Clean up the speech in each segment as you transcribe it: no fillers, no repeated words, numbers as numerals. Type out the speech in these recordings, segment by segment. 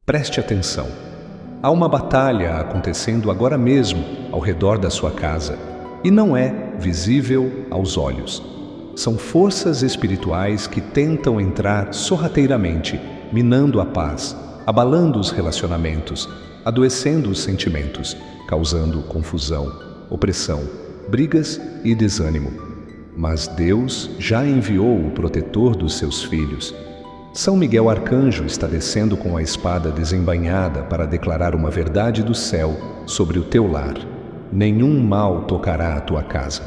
Preste atenção. Há uma batalha acontecendo agora mesmo ao redor da sua casa e não é visível aos olhos. São forças espirituais que tentam entrar sorrateiramente, minando a paz, abalando os relacionamentos, adoecendo os sentimentos, causando confusão, opressão, brigas e desânimo. Mas Deus já enviou o protetor dos seus filhos. São Miguel Arcanjo está descendo com a espada desembainhada para declarar uma verdade do céu sobre o teu lar. Nenhum mal tocará a tua casa.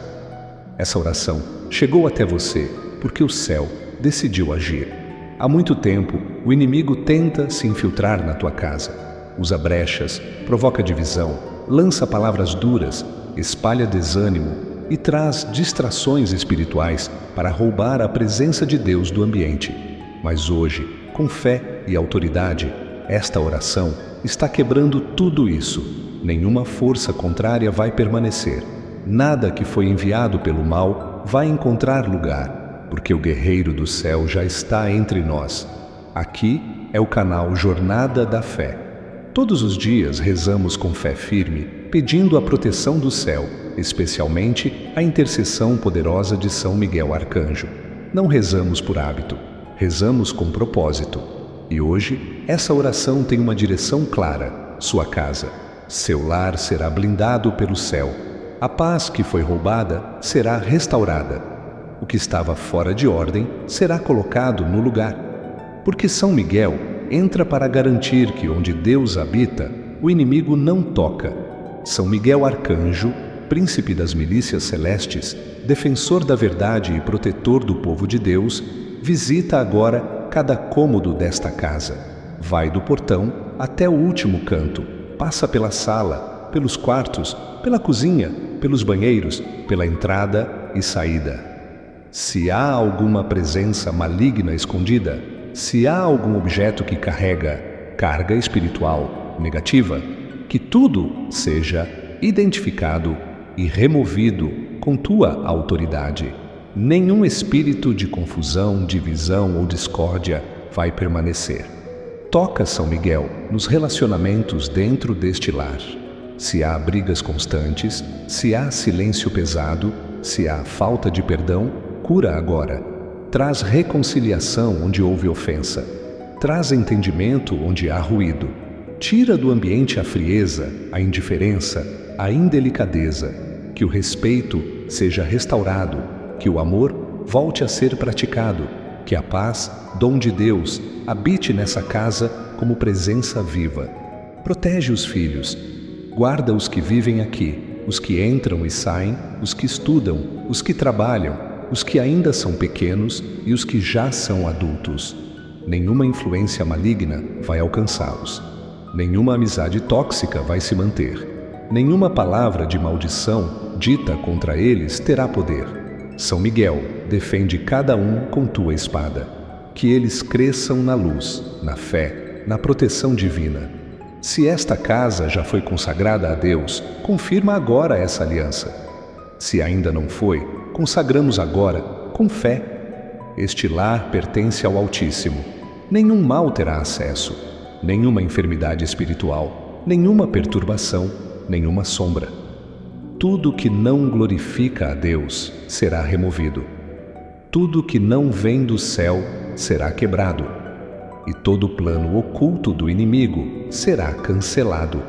Essa oração chegou até você porque o céu decidiu agir. Há muito tempo, o inimigo tenta se infiltrar na tua casa. Usa brechas, provoca divisão, lança palavras duras, espalha desânimo e traz distrações espirituais para roubar a presença de Deus do ambiente. Mas hoje, com fé e autoridade, esta oração está quebrando tudo isso. Nenhuma força contrária vai permanecer. Nada que foi enviado pelo mal vai encontrar lugar, porque o guerreiro do céu já está entre nós. Aqui é o canal Jornada da Fé. Todos os dias rezamos com fé firme, pedindo a proteção do céu, especialmente a intercessão poderosa de São Miguel Arcanjo. Não rezamos por hábito. Rezamos com propósito. E hoje, essa oração tem uma direção clara: sua casa. Seu lar será blindado pelo céu. A paz que foi roubada será restaurada. O que estava fora de ordem será colocado no lugar. Porque São Miguel entra para garantir que onde Deus habita, o inimigo não toca. São Miguel Arcanjo, príncipe das milícias celestes, defensor da verdade e protetor do povo de Deus, visita agora cada cômodo desta casa. Vai do portão até o último canto, passa pela sala, pelos quartos, pela cozinha, pelos banheiros, pela entrada e saída. Se há alguma presença maligna escondida, se há algum objeto que carrega carga espiritual negativa, que tudo seja identificado e removido com tua autoridade. Nenhum espírito de confusão, divisão ou discórdia vai permanecer. Toca São Miguel nos relacionamentos dentro deste lar. Se há brigas constantes, se há silêncio pesado, se há falta de perdão, cura agora. Traz reconciliação onde houve ofensa. Traz entendimento onde há ruído. Tira do ambiente a frieza, a indiferença, a indelicadeza. Que o respeito seja restaurado. Que o amor volte a ser praticado, que a paz, dom de Deus, habite nessa casa como presença viva. Protege os filhos, guarda os que vivem aqui, os que entram e saem, os que estudam, os que trabalham, os que ainda são pequenos e os que já são adultos. Nenhuma influência maligna vai alcançá-los. Nenhuma amizade tóxica vai se manter. Nenhuma palavra de maldição dita contra eles terá poder. São Miguel, defende cada um com tua espada. Que eles cresçam na luz, na fé, na proteção divina. Se esta casa já foi consagrada a Deus, confirma agora essa aliança. Se ainda não foi, consagramos agora, com fé. Este lar pertence ao Altíssimo. Nenhum mal terá acesso, nenhuma enfermidade espiritual, nenhuma perturbação, nenhuma sombra. Tudo que não glorifica a Deus será removido. Tudo que não vem do céu será quebrado. E todo plano oculto do inimigo será cancelado.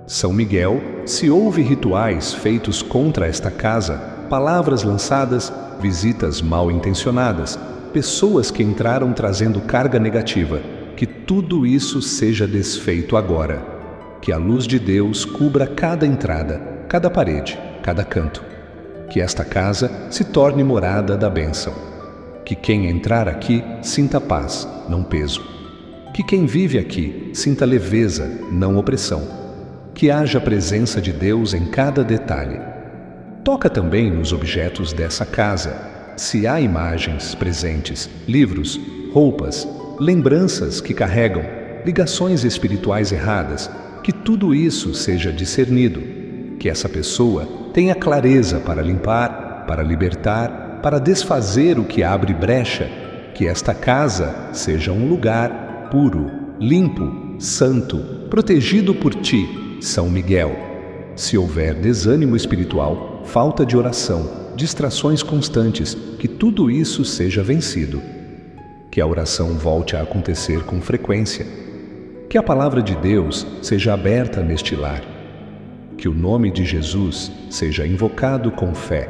São Miguel, se houve rituais feitos contra esta casa, palavras lançadas, visitas mal intencionadas, pessoas que entraram trazendo carga negativa, que tudo isso seja desfeito agora. Que a luz de Deus cubra cada entrada, cada parede, cada canto. Que esta casa se torne morada da bênção. Que quem entrar aqui sinta paz, não peso. Que quem vive aqui sinta leveza, não opressão. Que haja presença de Deus em cada detalhe. Toca também nos objetos dessa casa. Se há imagens presentes, livros, roupas, lembranças que carregam, ligações espirituais erradas, que tudo isso seja discernido. Que essa pessoa tenha clareza para limpar, para libertar, para desfazer o que abre brecha. Que esta casa seja um lugar puro, limpo, santo, protegido por ti, São Miguel. Se houver desânimo espiritual, falta de oração, distrações constantes, que tudo isso seja vencido. Que a oração volte a acontecer com frequência. Que a palavra de Deus seja aberta neste lar. Que o nome de Jesus seja invocado com fé.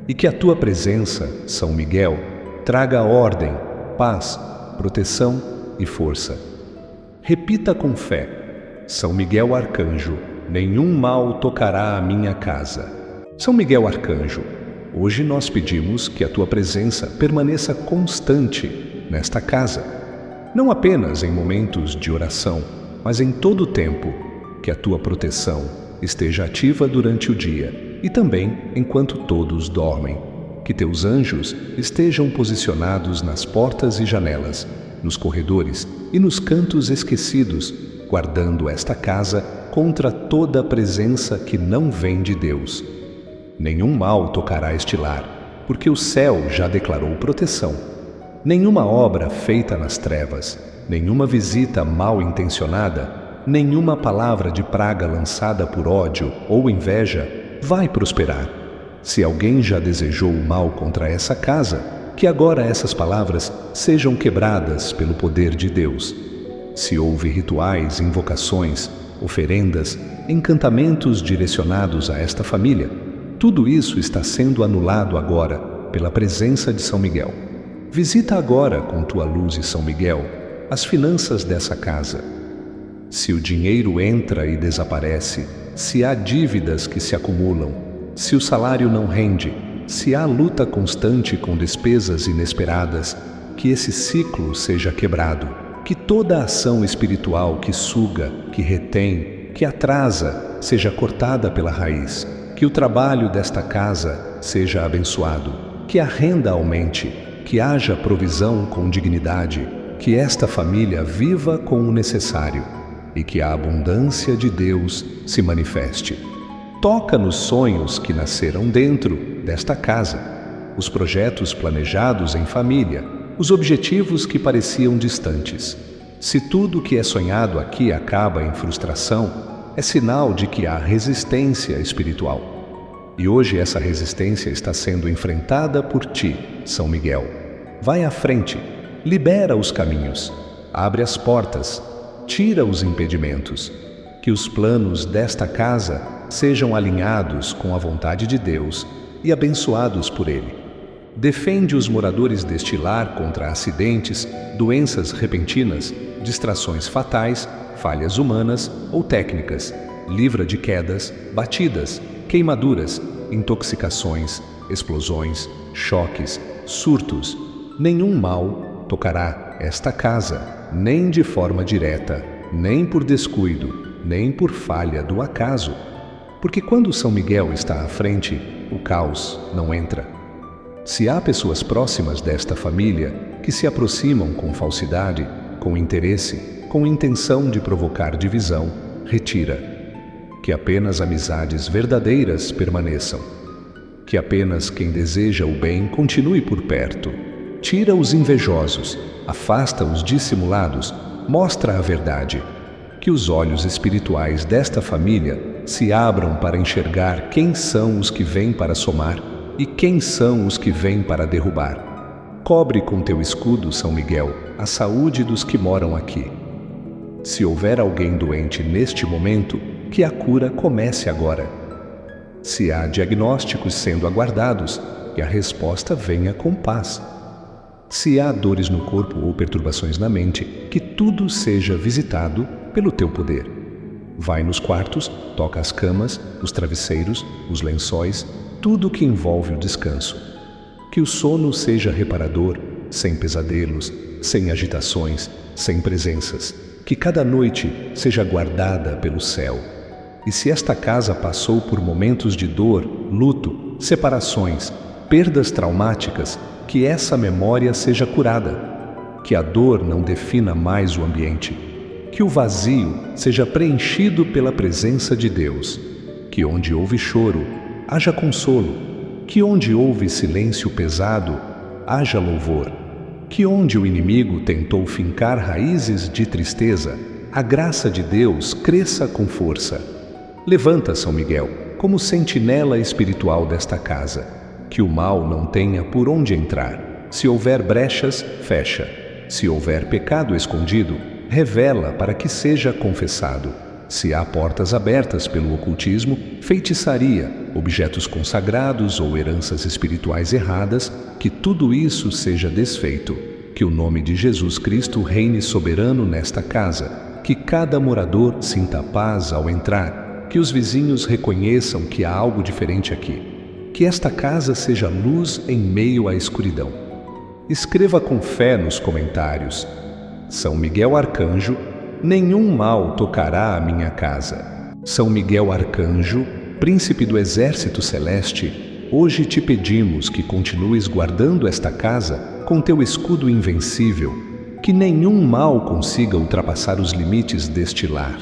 E que a tua presença, São Miguel, traga ordem, paz, proteção e força. Repita com fé: São Miguel Arcanjo, nenhum mal tocará a minha casa. São Miguel Arcanjo, hoje nós pedimos que a tua presença permaneça constante nesta casa, não apenas em momentos de oração, mas em todo o tempo. Que a tua proteção esteja ativa durante o dia e também enquanto todos dormem. Que teus anjos estejam posicionados nas portas e janelas, nos corredores e nos cantos esquecidos, guardando esta casa contra toda a presença que não vem de Deus. Nenhum mal tocará este lar, porque o céu já declarou proteção. Nenhuma obra feita nas trevas, nenhuma visita mal intencionada, nenhuma palavra de praga lançada por ódio ou inveja vai prosperar. Se alguém já desejou o mal contra essa casa, que agora essas palavras sejam quebradas pelo poder de Deus. Se houve rituais, invocações, oferendas, encantamentos direcionados a esta família, tudo isso está sendo anulado agora pela presença de São Miguel. Visita agora com tua luz e São Miguel as finanças dessa casa. Se o dinheiro entra e desaparece, se há dívidas que se acumulam, se o salário não rende, se há luta constante com despesas inesperadas, que esse ciclo seja quebrado, que toda ação espiritual que suga, que retém, que atrasa, seja cortada pela raiz, que o trabalho desta casa seja abençoado, que a renda aumente, que haja provisão com dignidade, que esta família viva com o necessário e que a abundância de Deus se manifeste. Toca nos sonhos que nasceram dentro desta casa, os projetos planejados em família, os objetivos que pareciam distantes. Se tudo o que é sonhado aqui acaba em frustração, é sinal de que há resistência espiritual. E hoje essa resistência está sendo enfrentada por ti, São Miguel. Vai à frente, libera os caminhos, abre as portas, tira os impedimentos. Que os planos desta casa sejam alinhados com a vontade de Deus e abençoados por Ele. Defende os moradores deste lar contra acidentes, doenças repentinas, distrações fatais, falhas humanas ou técnicas. Livra de quedas, batidas, queimaduras, intoxicações, explosões, choques, surtos. Nenhum mal tocará esta casa, nem de forma direta, nem por descuido, nem por falha do acaso. Porque quando São Miguel está à frente, o caos não entra. Se há pessoas próximas desta família que se aproximam com falsidade, com interesse, com intenção de provocar divisão, retira. Que apenas amizades verdadeiras permaneçam. Que apenas quem deseja o bem continue por perto. Tira os invejosos, afasta os dissimulados, mostra a verdade. Que os olhos espirituais desta família se abram para enxergar quem são os que vêm para somar e quem são os que vêm para derrubar. Cobre com teu escudo, São Miguel, a saúde dos que moram aqui. Se houver alguém doente neste momento, que a cura comece agora. Se há diagnósticos sendo aguardados, que a resposta venha com paz. Se há dores no corpo ou perturbações na mente, que tudo seja visitado pelo teu poder. Vai nos quartos, toca as camas, os travesseiros, os lençóis, tudo que envolve o descanso. Que o sono seja reparador, sem pesadelos, sem agitações, sem presenças. Que cada noite seja guardada pelo céu. E se esta casa passou por momentos de dor, luto, separações, perdas traumáticas, que essa memória seja curada. Que a dor não defina mais o ambiente. Que o vazio seja preenchido pela presença de Deus. Que onde houve choro, haja consolo. Que onde houve silêncio pesado, haja louvor. que onde o inimigo tentou fincar raízes de tristeza, a graça de Deus cresça com força. Levanta, São Miguel, como sentinela espiritual desta casa, que o mal não tenha por onde entrar. Se houver brechas, fecha. Se houver pecado escondido, revela para que seja confessado. Se há portas abertas pelo ocultismo, feitiçaria, objetos consagrados ou heranças espirituais erradas, que tudo isso seja desfeito. Que o nome de Jesus Cristo reine soberano nesta casa. Que cada morador sinta paz ao entrar. Que os vizinhos reconheçam que há algo diferente aqui. Que esta casa seja luz em meio à escuridão. Escreva com fé nos comentários: São Miguel Arcanjo, nenhum mal tocará a minha casa. São Miguel Arcanjo, príncipe do exército celeste, hoje te pedimos que continues guardando esta casa com teu escudo invencível, que nenhum mal consiga ultrapassar os limites deste lar,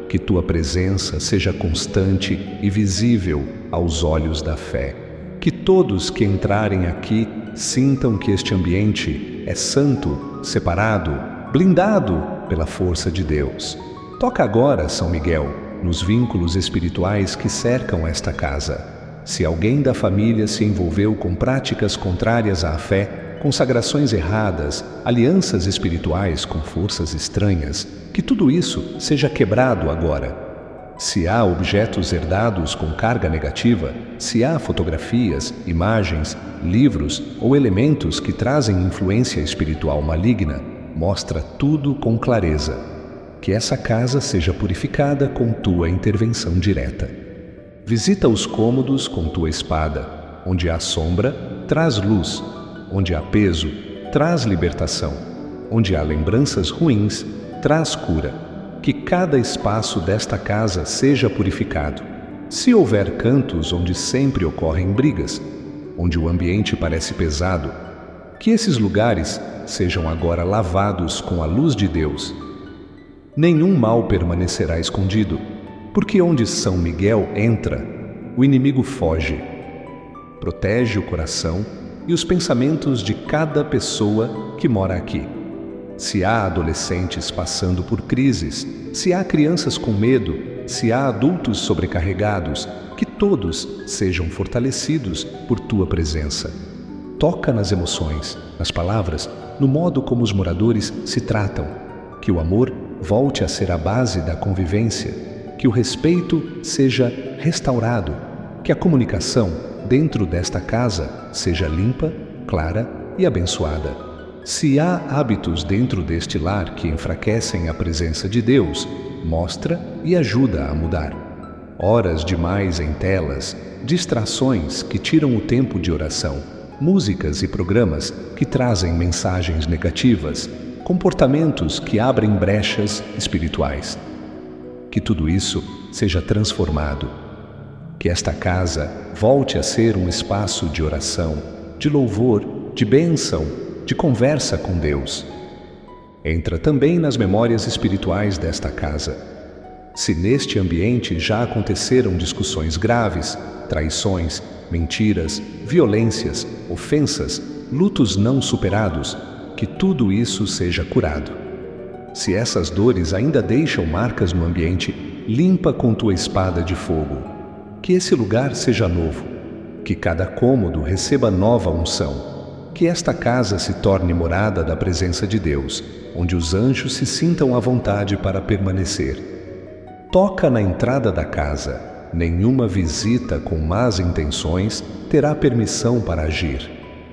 que tua presença seja constante e visível aos olhos da fé, que todos que entrarem aqui sintam que este ambiente é santo, separado, blindado pela força de Deus. Toca agora, São Miguel, nos vínculos espirituais que cercam esta casa. Se alguém da família se envolveu com práticas contrárias à fé, consagrações erradas, alianças espirituais com forças estranhas, que tudo isso seja quebrado agora. Se há objetos herdados com carga negativa, se há fotografias, imagens, livros ou elementos que trazem influência espiritual maligna, mostra tudo com clareza. Que essa casa seja purificada com tua intervenção direta. Visita os cômodos com tua espada. Onde há sombra, traz luz. Onde há peso, traz libertação. Onde há lembranças ruins, traz cura. Que cada espaço desta casa seja purificado. Se houver cantos onde sempre ocorrem brigas, onde o ambiente parece pesado, que esses lugares sejam agora lavados com a luz de Deus. Nenhum mal permanecerá escondido, porque onde São Miguel entra, o inimigo foge. Protege o coração e os pensamentos de cada pessoa que mora aqui. Se há adolescentes passando por crises, se há crianças com medo, se há adultos sobrecarregados, que todos sejam fortalecidos por tua presença. Toca nas emoções, nas palavras, no modo como os moradores se tratam. Que o amor volte a ser a base da convivência, que o respeito seja restaurado, que a comunicação dentro desta casa seja limpa, clara e abençoada. Se há hábitos dentro deste lar que enfraquecem a presença de Deus, mostra e ajuda a mudar. Horas demais em telas, distrações que tiram o tempo de oração, músicas e programas que trazem mensagens negativas, comportamentos que abrem brechas espirituais. Que tudo isso seja transformado. Que esta casa volte a ser um espaço de oração, de louvor, de bênção, de conversa com Deus. Entra também nas memórias espirituais desta casa. Se neste ambiente já aconteceram discussões graves, traições, mentiras, violências, ofensas, lutos não superados, que tudo isso seja curado. Se essas dores ainda deixam marcas no ambiente, limpa com tua espada de fogo. Que esse lugar seja novo, que cada cômodo receba nova unção. Que esta casa se torne morada da presença de Deus, onde os anjos se sintam à vontade para permanecer. Toca na entrada da casa. Nenhuma visita com más intenções terá permissão para agir.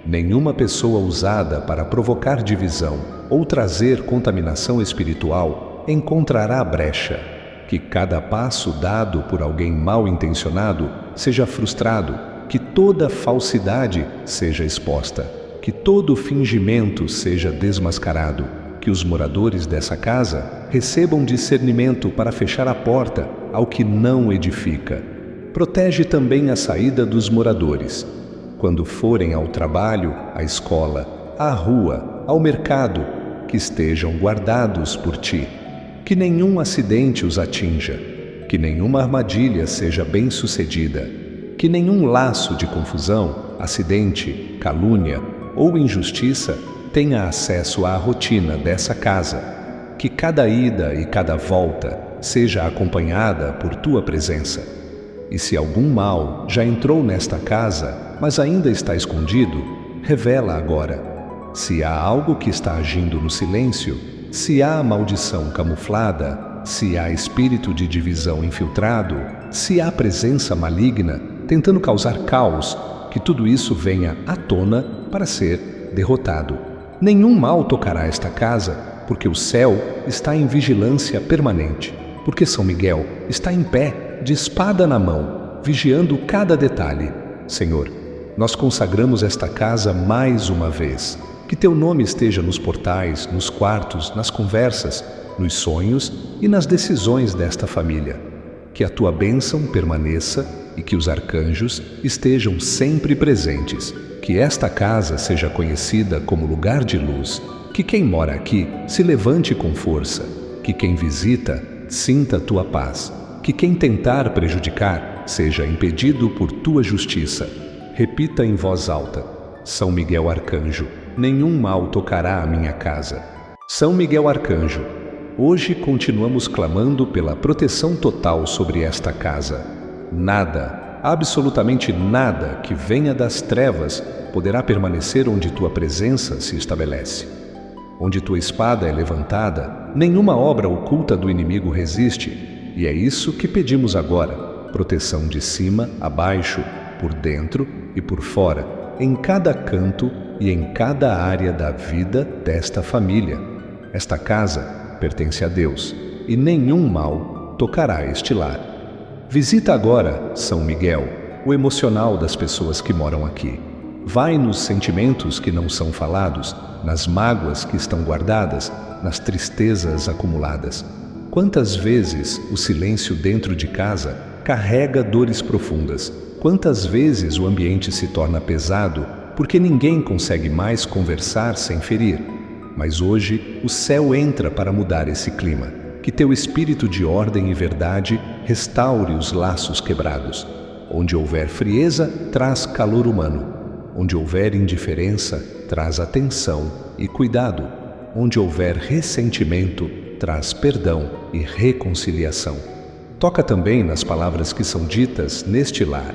Nenhuma pessoa usada para provocar divisão ou trazer contaminação espiritual encontrará brecha. Que cada passo dado por alguém mal intencionado seja frustrado, que toda falsidade seja exposta. Que todo fingimento seja desmascarado, que os moradores dessa casa recebam discernimento para fechar a porta ao que não edifica. Protege também a saída dos moradores. Quando forem ao trabalho, à escola, à rua, ao mercado, que estejam guardados por ti. Que nenhum acidente os atinja, que nenhuma armadilha seja bem-sucedida, que nenhum laço de confusão, acidente, calúnia ou injustiça tenha acesso à rotina dessa casa, que cada ida e cada volta seja acompanhada por tua presença. E se algum mal já entrou nesta casa, mas ainda está escondido, revela agora. Se há algo que está agindo no silêncio, se há maldição camuflada, se há espírito de divisão infiltrado, se há presença maligna tentando causar caos, que tudo isso venha à tona para ser derrotado. Nenhum mal tocará esta casa, porque o céu está em vigilância permanente, porque São Miguel está em pé, de espada na mão, vigiando cada detalhe. Senhor, nós consagramos esta casa mais uma vez. Que teu nome esteja nos portais, nos quartos, nas conversas, nos sonhos e nas decisões desta família. Que a tua bênção permaneça e que os arcanjos estejam sempre presentes. Que esta casa seja conhecida como lugar de luz. Que quem mora aqui se levante com força. Que quem visita sinta tua paz. Que quem tentar prejudicar seja impedido por tua justiça. Repita em voz alta: São Miguel Arcanjo, nenhum mal tocará a minha casa. São Miguel Arcanjo, hoje continuamos clamando pela proteção total sobre esta casa. Nada, absolutamente nada que venha das trevas poderá permanecer onde tua presença se estabelece. Onde tua espada é levantada, nenhuma obra oculta do inimigo resiste, e é isso que pedimos agora: proteção de cima a baixo, por dentro e por fora, em cada canto e em cada área da vida desta família. Esta casa pertence a Deus, e nenhum mal tocará este lar. Visita agora, São Miguel, o emocional das pessoas que moram aqui. Vai nos sentimentos que não são falados, nas mágoas que estão guardadas, nas tristezas acumuladas. Quantas vezes o silêncio dentro de casa carrega dores profundas? Quantas vezes o ambiente se torna pesado porque ninguém consegue mais conversar sem ferir? Mas hoje o céu entra para mudar esse clima. Que teu espírito de ordem e verdade restaure os laços quebrados. Onde houver frieza, traz calor humano. Onde houver indiferença, traz atenção e cuidado. Onde houver ressentimento, traz perdão e reconciliação. Toca também nas palavras que são ditas neste lar.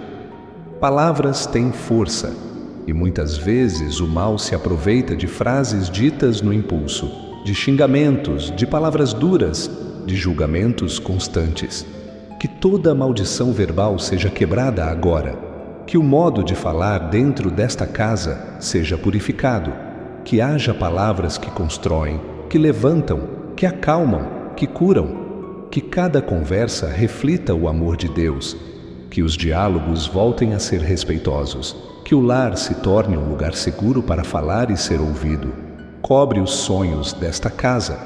Palavras têm força, e muitas vezes o mal se aproveita de frases ditas no impulso, de xingamentos, de palavras duras, de julgamentos constantes. Que toda maldição verbal seja quebrada agora. Que o modo de falar dentro desta casa seja purificado. Que haja palavras que constroem, que levantam, que acalmam, que curam. Que cada conversa reflita o amor de Deus. Que os diálogos voltem a ser respeitosos. Que o lar se torne um lugar seguro para falar e ser ouvido. Cobre os sonhos desta casa.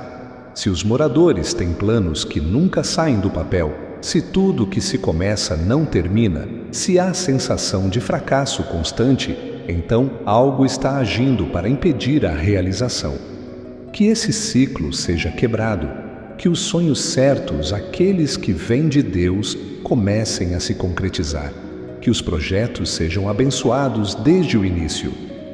Se os moradores têm planos que nunca saem do papel, se tudo que se começa não termina, se há sensação de fracasso constante, então algo está agindo para impedir a realização. Que esse ciclo seja quebrado. Que os sonhos certos, aqueles que vêm de Deus, comecem a se concretizar. Que os projetos sejam abençoados desde o início.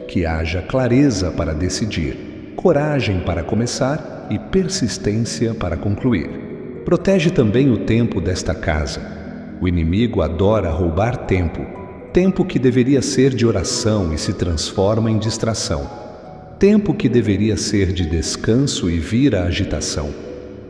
Que haja clareza para decidir, coragem para começar e persistência para concluir. Protege também o tempo desta casa. O inimigo adora roubar tempo. Tempo que deveria ser de oração e se transforma em distração. Tempo que deveria ser de descanso e vira agitação.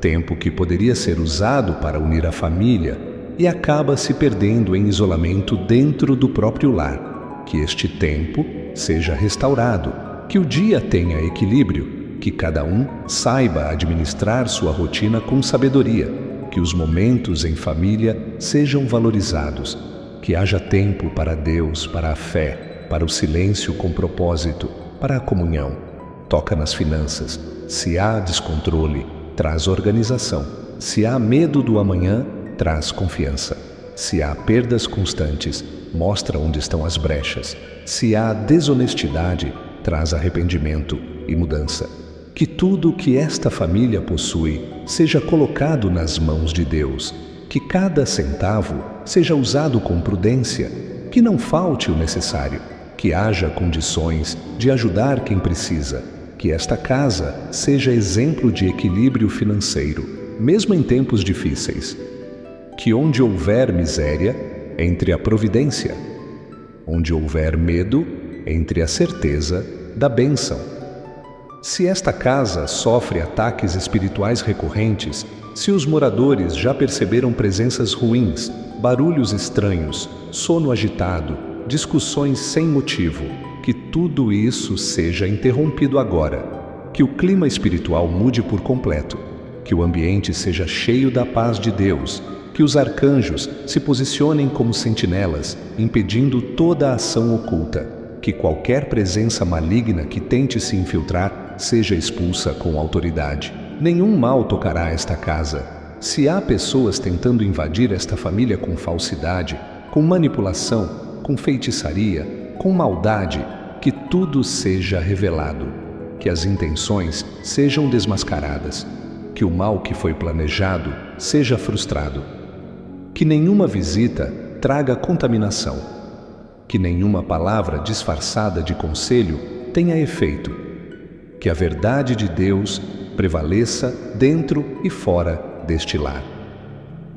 Tempo que poderia ser usado para unir a família e acaba se perdendo em isolamento dentro do próprio lar. Que este tempo seja restaurado, que o dia tenha equilíbrio, que cada um saiba administrar sua rotina com sabedoria, que os momentos em família sejam valorizados, que haja tempo para Deus, para a fé, para o silêncio com propósito, para a comunhão. Toca nas finanças. Se há descontrole, traz organização. Se há medo do amanhã, traz confiança. Se há perdas constantes, mostra onde estão as brechas. Se há desonestidade, traz arrependimento e mudança. Que tudo o que esta família possui seja colocado nas mãos de Deus. Que cada centavo seja usado com prudência. Que não falte o necessário. Que haja condições de ajudar quem precisa. que esta casa seja exemplo de equilíbrio financeiro, mesmo em tempos difíceis. Que onde houver miséria, entre a providência. Onde houver medo, entre a certeza da bênção. Se esta casa sofre ataques espirituais recorrentes, se os moradores já perceberam presenças ruins, barulhos estranhos, sono agitado, discussões sem motivo, que tudo isso seja interrompido agora, que o clima espiritual mude por completo, que o ambiente seja cheio da paz de Deus, que os arcanjos se posicionem como sentinelas, impedindo toda a ação oculta, que qualquer presença maligna que tente se infiltrar seja expulsa com autoridade. Nenhum mal tocará esta casa. Se há pessoas tentando invadir esta família com falsidade, com manipulação, com feitiçaria, com maldade, que tudo seja revelado, que as intenções sejam desmascaradas, que o mal que foi planejado seja frustrado, que nenhuma visita traga contaminação, que nenhuma palavra disfarçada de conselho tenha efeito, que a verdade de Deus prevaleça dentro e fora deste lar.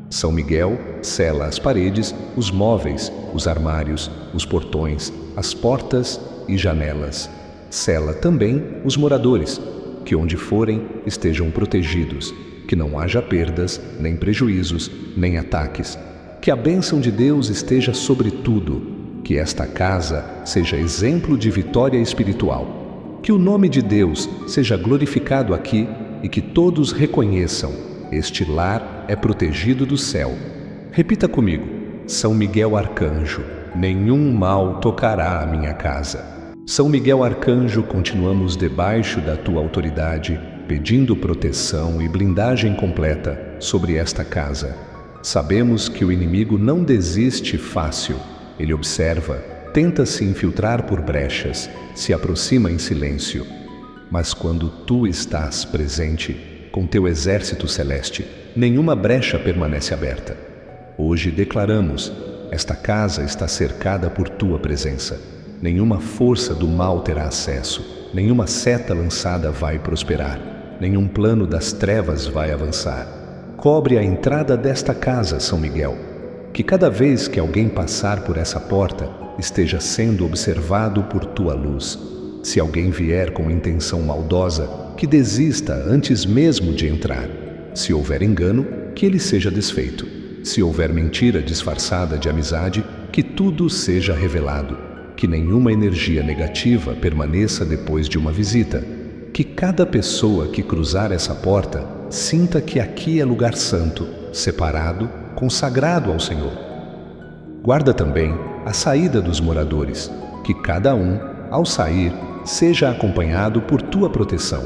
São Miguel sela as paredes, os móveis, os armários, os portões, as portas e janelas. Sela também os moradores, que onde forem estejam protegidos, que não haja perdas, nem prejuízos, nem ataques. Que a bênção de Deus esteja sobre tudo, que esta casa seja exemplo de vitória espiritual. Que o nome de Deus seja glorificado aqui e que todos reconheçam: este lar é protegido do céu. Repita comigo: São Miguel Arcanjo, nenhum mal tocará a minha casa. São Miguel Arcanjo, continuamos debaixo da tua autoridade, pedindo proteção e blindagem completa sobre esta casa. Sabemos que o inimigo não desiste fácil. Ele observa, tenta se infiltrar por brechas, se aproxima em silêncio. Mas quando tu estás presente, com teu exército celeste, nenhuma brecha permanece aberta. Hoje declaramos: esta casa está cercada por tua presença. Nenhuma força do mal terá acesso, nenhuma seta lançada vai prosperar, nenhum plano das trevas vai avançar. Cobre a entrada desta casa, São Miguel, que cada vez que alguém passar por essa porta, esteja sendo observado por tua luz. Se alguém vier com intenção maldosa, que desista antes mesmo de entrar. Se houver engano, que ele seja desfeito. Se houver mentira disfarçada de amizade, que tudo seja revelado. Que nenhuma energia negativa permaneça depois de uma visita. Que cada pessoa que cruzar essa porta sinta que aqui é lugar santo, separado, consagrado ao Senhor. Guarda também a saída dos moradores, que cada um, ao sair, seja acompanhado por tua proteção.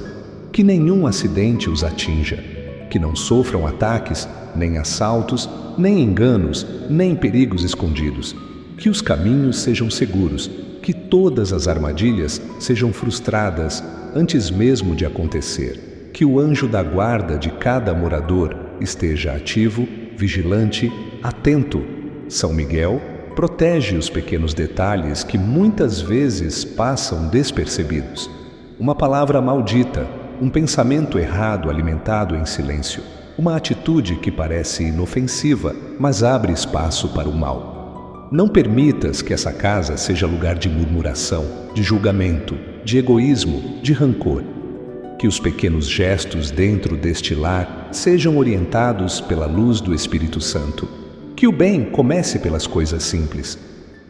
Que nenhum acidente os atinja, que não sofram ataques, nem assaltos, nem enganos, nem perigos escondidos. Que os caminhos sejam seguros, que todas as armadilhas sejam frustradas antes mesmo de acontecer. Que o anjo da guarda de cada morador esteja ativo, vigilante, atento. São Miguel protege os pequenos detalhes que muitas vezes passam despercebidos. Uma palavra maldita, um pensamento errado alimentado em silêncio, uma atitude que parece inofensiva, mas abre espaço para o mal. Não permitas que essa casa seja lugar de murmuração, de julgamento, de egoísmo, de rancor. Que os pequenos gestos dentro deste lar sejam orientados pela luz do Espírito Santo. Que o bem comece pelas coisas simples.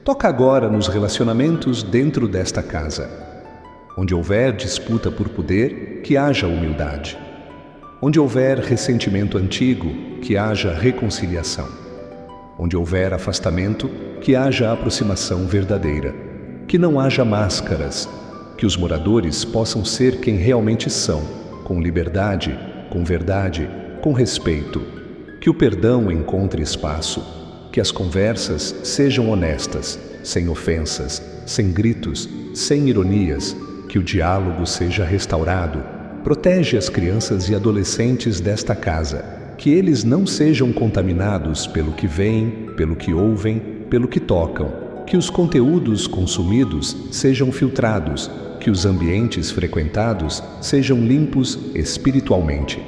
Toca agora nos relacionamentos dentro desta casa. Onde houver disputa por poder, que haja humildade. Onde houver ressentimento antigo, que haja reconciliação. Onde houver afastamento, que haja aproximação verdadeira. Que não haja máscaras. Que os moradores possam ser quem realmente são, com liberdade, com verdade, com respeito. Que o perdão encontre espaço. Que as conversas sejam honestas, sem ofensas, sem gritos, sem ironias. Que o diálogo seja restaurado. Protege as crianças e adolescentes desta casa. Que eles não sejam contaminados pelo que veem, pelo que ouvem, pelo que tocam. que os conteúdos consumidos sejam filtrados, que os ambientes frequentados sejam limpos espiritualmente.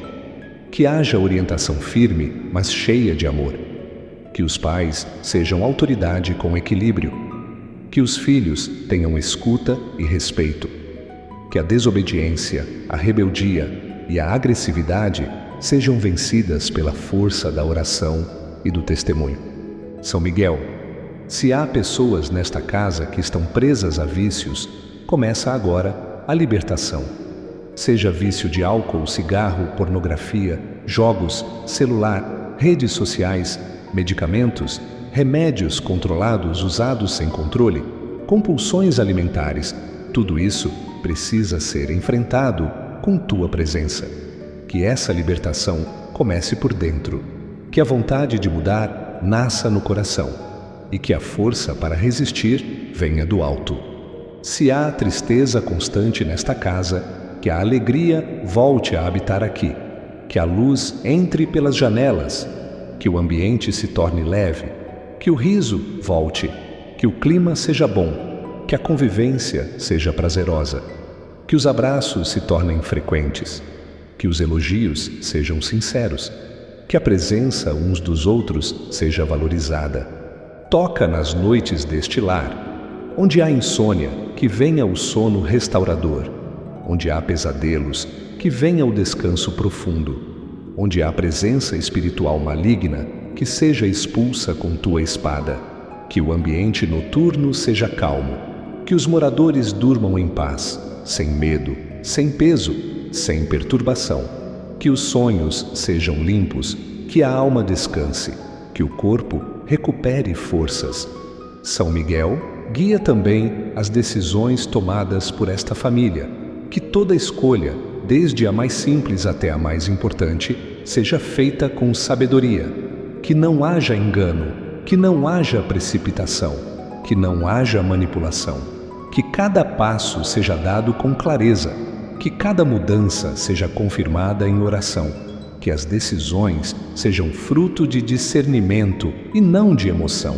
Que haja orientação firme, mas cheia de amor. Que os pais sejam autoridade com equilíbrio. Que os filhos tenham escuta e respeito. Que a desobediência, a rebeldia e a agressividade sejam vencidas pela força da oração e do testemunho. São Miguel, se há pessoas nesta casa que estão presas a vícios, começa agora a libertação. Seja vício de álcool, cigarro, pornografia, jogos, celular, redes sociais, medicamentos, remédios controlados usados sem controle, compulsões alimentares, tudo isso precisa ser enfrentado com tua presença. Que essa libertação comece por dentro, que a vontade de mudar nasça no coração e que a força para resistir venha do alto. Se há tristeza constante nesta casa, que a alegria volte a habitar aqui, que a luz entre pelas janelas, que o ambiente se torne leve, que o riso volte, que o clima seja bom, que a convivência seja prazerosa, que os abraços se tornem frequentes, que os elogios sejam sinceros, que a presença uns dos outros seja valorizada. Toca nas noites deste lar. Onde há insônia, que venha o sono restaurador. Onde há pesadelos, que venha o descanso profundo. Onde há presença espiritual maligna, que seja expulsa com tua espada. Que o ambiente noturno seja calmo. Que os moradores durmam em paz, sem medo, sem peso, sem perturbação. Que os sonhos sejam limpos, que a alma descanse, que o corpo recupere forças. São Miguel, guia também as decisões tomadas por esta família, que toda escolha, desde a mais simples até a mais importante, seja feita com sabedoria, que não haja engano, que não haja precipitação, que não haja manipulação, que cada passo seja dado com clareza, que cada mudança seja confirmada em oração, que as decisões sejam fruto de discernimento e não de emoção,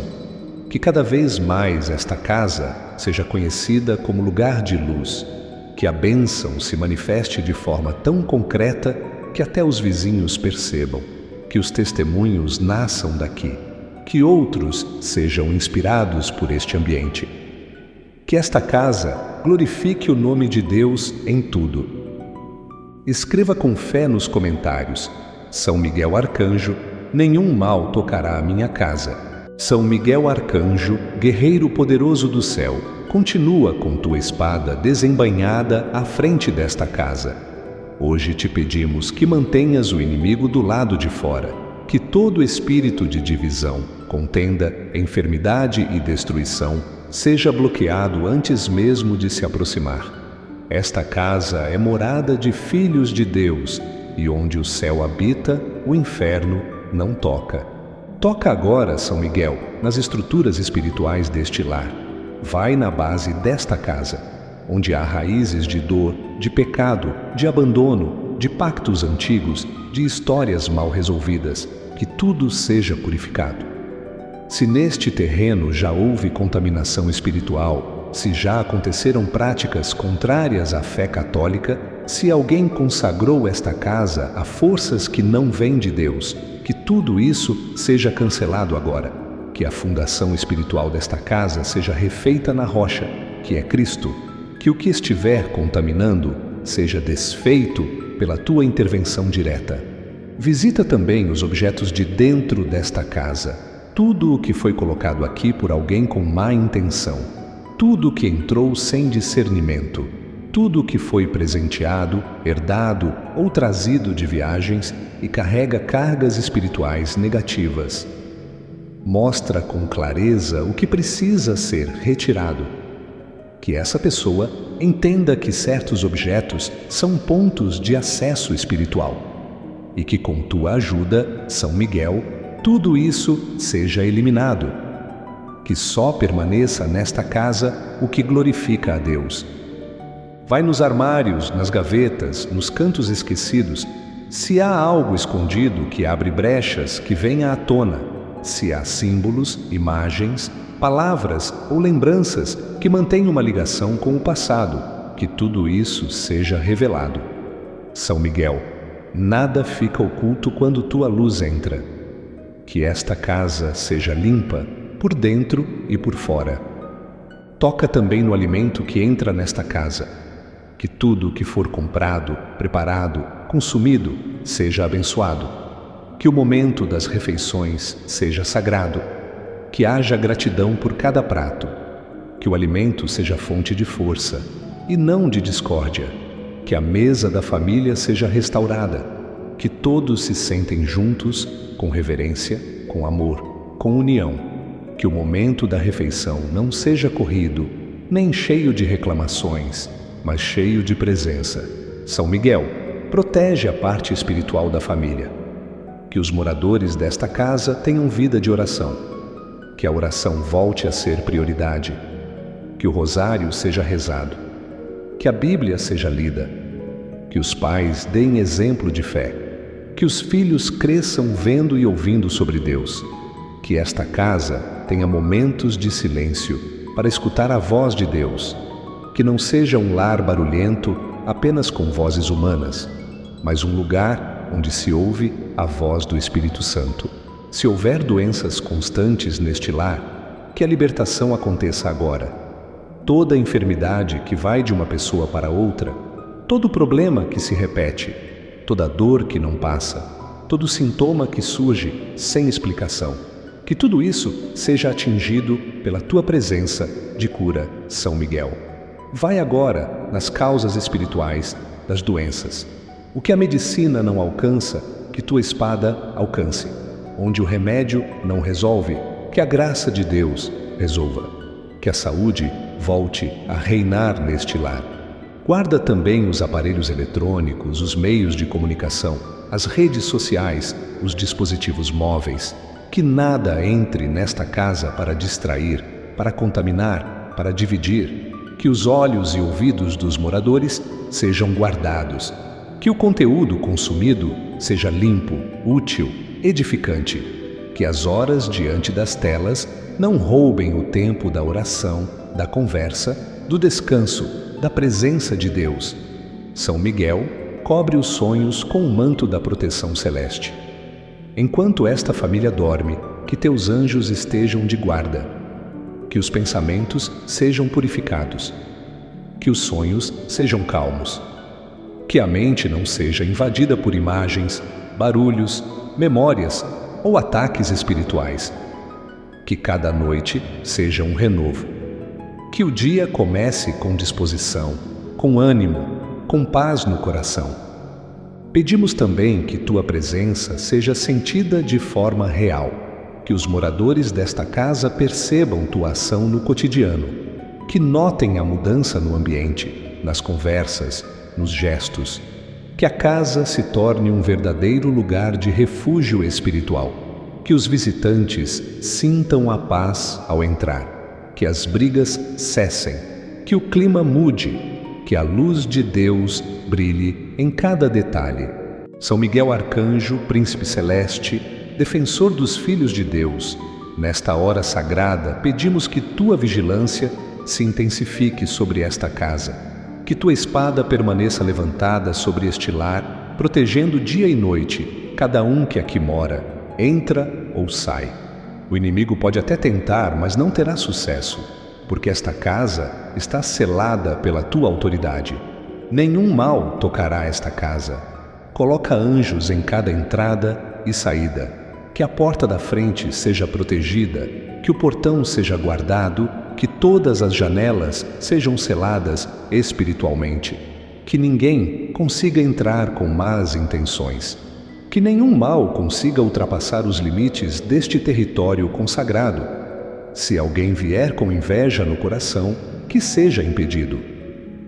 que cada vez mais esta casa seja conhecida como lugar de luz, que a bênção se manifeste de forma tão concreta que até os vizinhos percebam, que os testemunhos nasçam daqui, que outros sejam inspirados por este ambiente. Que esta casa glorifique o nome de Deus em tudo. Escreva com fé nos comentários: São Miguel Arcanjo, nenhum mal tocará a minha casa. São Miguel Arcanjo, guerreiro poderoso do céu, continua com tua espada desembainhada à frente desta casa. Hoje te pedimos que mantenhas o inimigo do lado de fora, que todo espírito de divisão, contenda, enfermidade e destruição seja bloqueado antes mesmo de se aproximar. Esta casa é morada de filhos de Deus, e onde o céu habita, o inferno não toca. Toca agora, São Miguel, nas estruturas espirituais deste lar. Vai na base desta casa, onde há raízes de dor, de pecado, de abandono, de pactos antigos, de histórias mal resolvidas, que tudo seja purificado. Se neste terreno já houve contaminação espiritual, se já aconteceram práticas contrárias à fé católica, se alguém consagrou esta casa a forças que não vêm de Deus, que tudo isso seja cancelado agora, que a fundação espiritual desta casa seja refeita na rocha, que é Cristo, que o que estiver contaminando seja desfeito pela tua intervenção direta. Visita também os objetos de dentro desta casa, tudo o que foi colocado aqui por alguém com má intenção, tudo o que entrou sem discernimento, tudo o que foi presenteado, herdado ou trazido de viagens e carrega cargas espirituais negativas. Mostra com clareza o que precisa ser retirado. Que essa pessoa entenda que certos objetos são pontos de acesso espiritual e que com tua ajuda, São Miguel, tudo isso seja eliminado. Que só permaneça nesta casa o que glorifica a Deus. Vai nos armários, nas gavetas, nos cantos esquecidos. Se há algo escondido que abre brechas, que venha à tona. Se há símbolos, imagens, palavras ou lembranças que mantêm uma ligação com o passado, que tudo isso seja revelado. São Miguel, nada fica oculto quando tua luz entra. Que esta casa seja limpa por dentro e por fora. Toca também no alimento que entra nesta casa. Que tudo que for comprado, preparado, consumido, seja abençoado. Que o momento das refeições seja sagrado. Que haja gratidão por cada prato. Que o alimento seja fonte de força e não de discórdia. Que a mesa da família seja restaurada. Que todos se sentem juntos, com reverência, com amor, com união. Que o momento da refeição não seja corrido, nem cheio de reclamações, mas cheio de presença. São Miguel, protege a parte espiritual da família. Que os moradores desta casa tenham vida de oração. Que a oração volte a ser prioridade. Que o rosário seja rezado. Que a Bíblia seja lida. Que os pais deem exemplo de fé. Que os filhos cresçam vendo e ouvindo sobre Deus. Que esta casa tenha momentos de silêncio para escutar a voz de Deus. Que não seja um lar barulhento apenas com vozes humanas, mas um lugar onde se ouve a voz do Espírito Santo. Se houver doenças constantes neste lar, que a libertação aconteça agora. Toda enfermidade que vai de uma pessoa para outra, todo problema que se repete, toda dor que não passa, todo sintoma que surge sem explicação, que tudo isso seja atingido pela tua presença de cura, São Miguel. Vai agora nas causas espirituais das doenças. O que a medicina não alcança, que tua espada alcance. Onde o remédio não resolve, que a graça de Deus resolva. Que a saúde volte a reinar neste lar. Guarda também os aparelhos eletrônicos, os meios de comunicação, as redes sociais, os dispositivos móveis. Que nada entre nesta casa para distrair, para contaminar, para dividir. Que os olhos e ouvidos dos moradores sejam guardados. Que o conteúdo consumido seja limpo, útil, edificante. Que as horas diante das telas não roubem o tempo da oração, da conversa, do descanso, da presença de Deus. São Miguel cobre os sonhos com o manto da proteção celeste. Enquanto esta família dorme, que teus anjos estejam de guarda. Que os pensamentos sejam purificados. Que os sonhos sejam calmos. Que a mente não seja invadida por imagens, barulhos, memórias ou ataques espirituais. Que cada noite seja um renovo. Que o dia comece com disposição, com ânimo, com paz no coração. Pedimos também que tua presença seja sentida de forma real, que os moradores desta casa percebam tua ação no cotidiano, que notem a mudança no ambiente, nas conversas, nos gestos, que a casa se torne um verdadeiro lugar de refúgio espiritual, que os visitantes sintam a paz ao entrar, que as brigas cessem, que o clima mude, que a luz de Deus brilhe em cada detalhe. São Miguel Arcanjo, Príncipe Celeste, defensor dos filhos de Deus, nesta hora sagrada pedimos que tua vigilância se intensifique sobre esta casa, que tua espada permaneça levantada sobre este lar, protegendo dia e noite cada um que aqui mora, entra ou sai. O inimigo pode até tentar, mas não terá sucesso, porque esta casa está selada pela tua autoridade. Nenhum mal tocará esta casa. Coloca anjos em cada entrada e saída. Que a porta da frente seja protegida, que o portão seja guardado, que todas as janelas sejam seladas espiritualmente. Que ninguém consiga entrar com más intenções. Que nenhum mal consiga ultrapassar os limites deste território consagrado. Se alguém vier com inveja no coração, que seja impedido.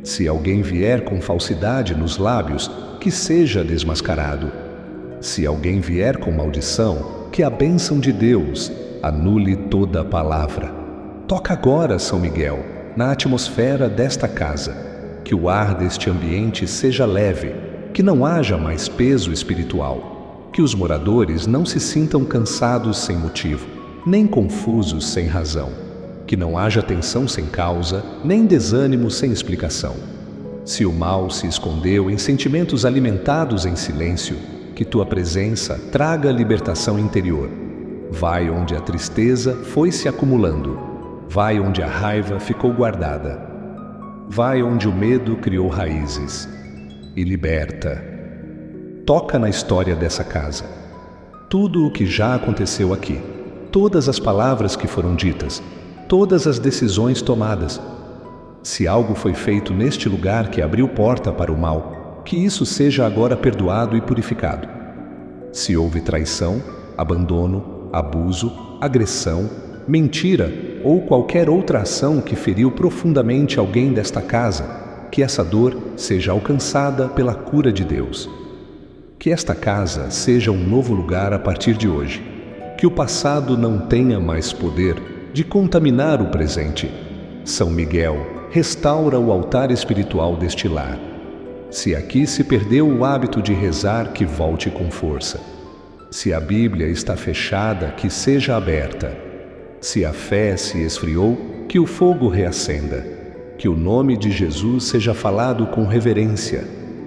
Se alguém vier com falsidade nos lábios, que seja desmascarado. Se alguém vier com maldição, que a bênção de Deus anule toda a palavra. Toca agora, São Miguel, na atmosfera desta casa, que o ar deste ambiente seja leve, que não haja mais peso espiritual, que os moradores não se sintam cansados sem motivo, nem confusos sem razão, que não haja tensão sem causa, nem desânimo sem explicação. Se o mal se escondeu em sentimentos alimentados em silêncio, que tua presença traga libertação interior. Vai onde a tristeza foi se acumulando, vai onde a raiva ficou guardada, vai onde o medo criou raízes e liberta. Toca na história dessa casa. Tudo o que já aconteceu aqui, todas as palavras que foram ditas, todas as decisões tomadas. Se algo foi feito neste lugar que abriu porta para o mal, que isso seja agora perdoado e purificado. Se houve traição, abandono, abuso, agressão, mentira ou qualquer outra ação que feriu profundamente alguém desta casa, que essa dor seja alcançada pela cura de Deus. Que esta casa seja um novo lugar a partir de hoje. Que o passado não tenha mais poder de contaminar o presente. São Miguel, restaura o altar espiritual deste lar. Se aqui se perdeu o hábito de rezar, que volte com força. Se a Bíblia está fechada, que seja aberta. Se a fé se esfriou, que o fogo reacenda. Que o nome de Jesus seja falado com reverência.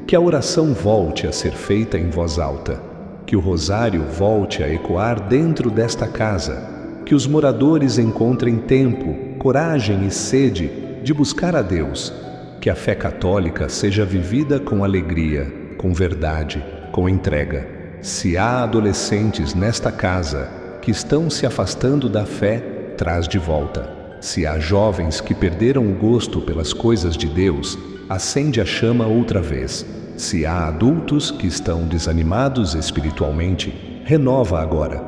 Que a oração volte a ser feita em voz alta. Que o rosário volte a ecoar dentro desta casa. Que os moradores encontrem tempo, coragem e sede de buscar a Deus. Que a fé católica seja vivida com alegria, com verdade, com entrega. Se há adolescentes nesta casa que estão se afastando da fé, traz de volta. Se há jovens que perderam o gosto pelas coisas de Deus, acende a chama outra vez. Se há adultos que estão desanimados espiritualmente, renova agora.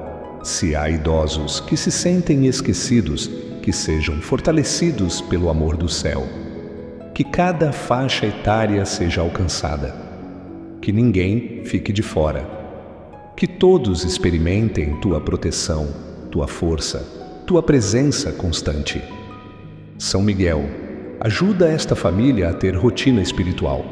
Se há idosos que se sentem esquecidos, que sejam fortalecidos pelo amor do céu. Que cada faixa etária seja alcançada. Que ninguém fique de fora. Que todos experimentem tua proteção, tua força, tua presença constante. São Miguel, ajuda esta família a ter rotina espiritual,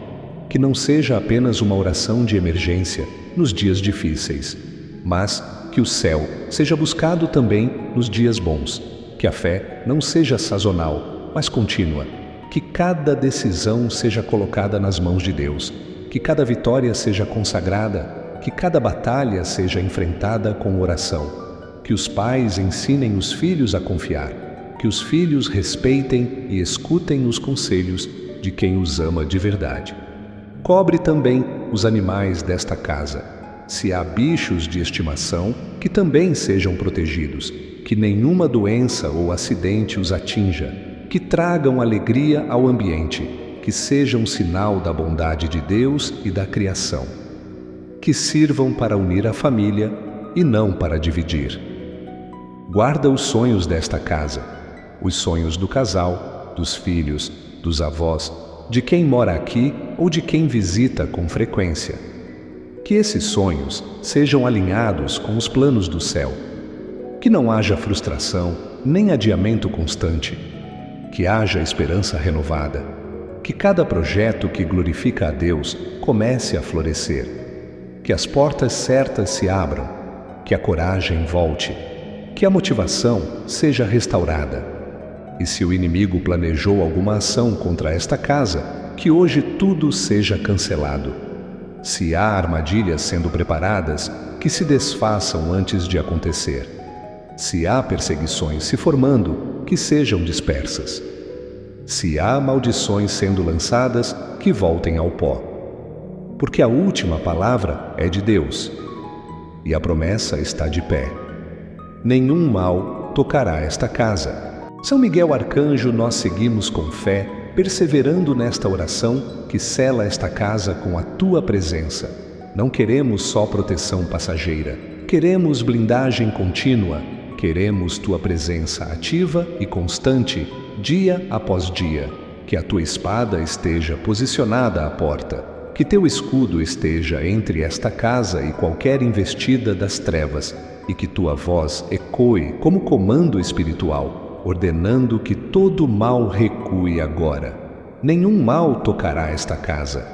que não seja apenas uma oração de emergência nos dias difíceis, mas que o céu seja buscado também nos dias bons, que a fé não seja sazonal, mas contínua, que cada decisão seja colocada nas mãos de Deus, que cada vitória seja consagrada, que cada batalha seja enfrentada com oração, que os pais ensinem os filhos a confiar, que os filhos respeitem e escutem os conselhos de quem os ama de verdade. Cobre também os animais desta casa. Se há bichos de estimação, que também sejam protegidos, que nenhuma doença ou acidente os atinja, que tragam alegria ao ambiente, que sejam sinal da bondade de Deus e da criação, que sirvam para unir a família e não para dividir. Guarda os sonhos desta casa, os sonhos do casal, dos filhos, dos avós, de quem mora aqui ou de quem visita com frequência. Que esses sonhos sejam alinhados com os planos do céu. Que não haja frustração nem adiamento constante. Que haja esperança renovada. Que cada projeto que glorifica a Deus comece a florescer. Que as portas certas se abram. Que a coragem volte. Que a motivação seja restaurada. E se o inimigo planejou alguma ação contra esta casa, que hoje tudo seja cancelado. Se há armadilhas sendo preparadas, que se desfaçam antes de acontecer. Se há perseguições se formando, que sejam dispersas. Se há maldições sendo lançadas, que voltem ao pó. Porque a última palavra é de Deus, e a promessa está de pé. Nenhum mal tocará esta casa. São Miguel Arcanjo, nós seguimos com fé, perseverando nesta oração que sela esta casa com a tua presença. Não queremos só proteção passageira, queremos blindagem contínua, queremos tua presença ativa e constante, dia após dia. Que a tua espada esteja posicionada à porta, que teu escudo esteja entre esta casa e qualquer investida das trevas, e que tua voz ecoe como comando espiritual, ordenando que todo mal recue agora. Nenhum mal tocará esta casa.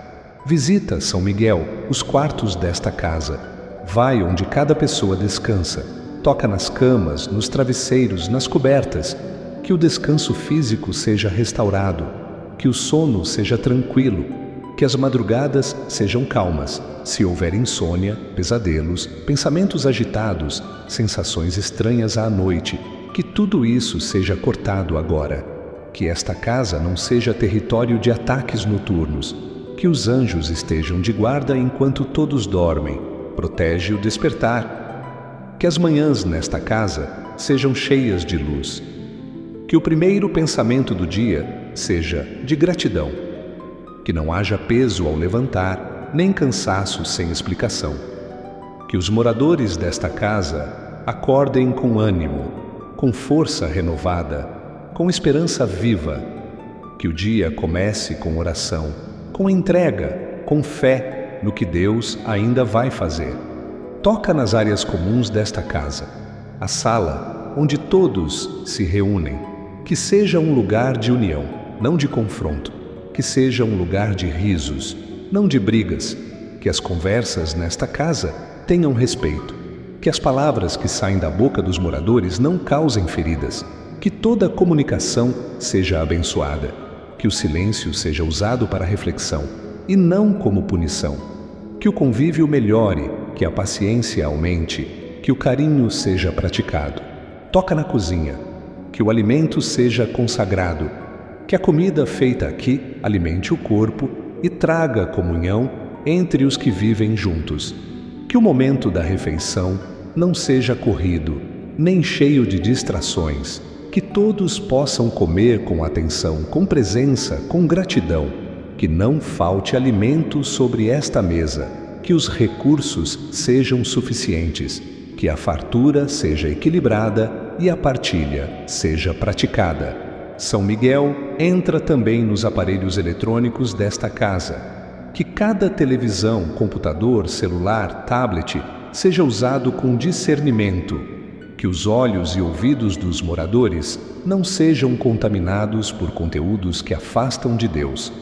Visita, São Miguel, os quartos desta casa. Vai onde cada pessoa descansa. Toca nas camas, nos travesseiros, nas cobertas. que o descanso físico seja restaurado, que o sono seja tranquilo, que as madrugadas sejam calmas, se houver insônia, pesadelos, pensamentos agitados, sensações estranhas à noite, que tudo isso seja cortado agora, que esta casa não seja território de ataques noturnos, que os anjos estejam de guarda enquanto todos dormem, protege o despertar, que as manhãs nesta casa sejam cheias de luz, que o primeiro pensamento do dia seja de gratidão, que não haja peso ao levantar, nem cansaço sem explicação, que os moradores desta casa acordem com ânimo, com força renovada, com esperança viva, que o dia comece com oração, com entrega, com fé no que Deus ainda vai fazer. Toca nas áreas comuns desta casa, a sala onde todos se reúnem, que seja um lugar de união, não de confronto, que seja um lugar de risos, não de brigas, que as conversas nesta casa tenham respeito, que as palavras que saem da boca dos moradores não causem feridas, que toda comunicação seja abençoada, que o silêncio seja usado para reflexão e não como punição, que o convívio melhore, que a paciência aumente, que o carinho seja praticado. Toca na cozinha, que o alimento seja consagrado, que a comida feita aqui alimente o corpo e traga comunhão entre os que vivem juntos, que o momento da refeição não seja corrido, nem cheio de distrações, que todos possam comer com atenção, com presença, com gratidão, que não falte alimento sobre esta mesa, que os recursos sejam suficientes, que a fartura seja equilibrada e a partilha seja praticada. São Miguel entra também nos aparelhos eletrônicos desta casa, que cada televisão, computador, celular, tablet seja usado com discernimento, que os olhos e ouvidos dos moradores não sejam contaminados por conteúdos que afastam de Deus,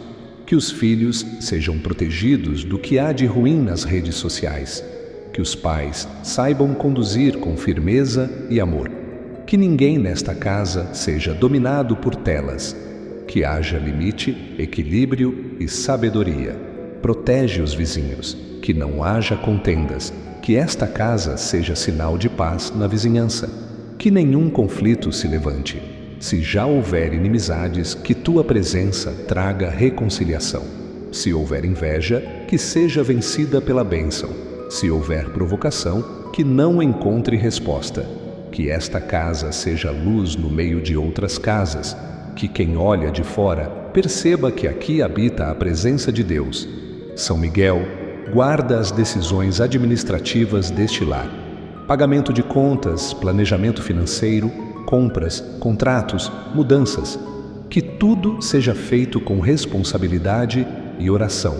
que os filhos sejam protegidos do que há de ruim nas redes sociais, que os pais saibam conduzir com firmeza e amor, que ninguém nesta casa seja dominado por telas, que haja limite, equilíbrio e sabedoria. Protege os vizinhos, que não haja contendas, que esta casa seja sinal de paz na vizinhança, que nenhum conflito se levante. Se já houver inimizades, que tua presença traga reconciliação. Se houver inveja, que seja vencida pela bênção. Se houver provocação, que não encontre resposta. Que esta casa seja luz no meio de outras casas, que quem olha de fora perceba que aqui habita a presença de Deus. São Miguel, guarda as decisões administrativas deste lar. Pagamento de contas, planejamento financeiro, compras, contratos, mudanças. Que tudo seja feito com responsabilidade e oração.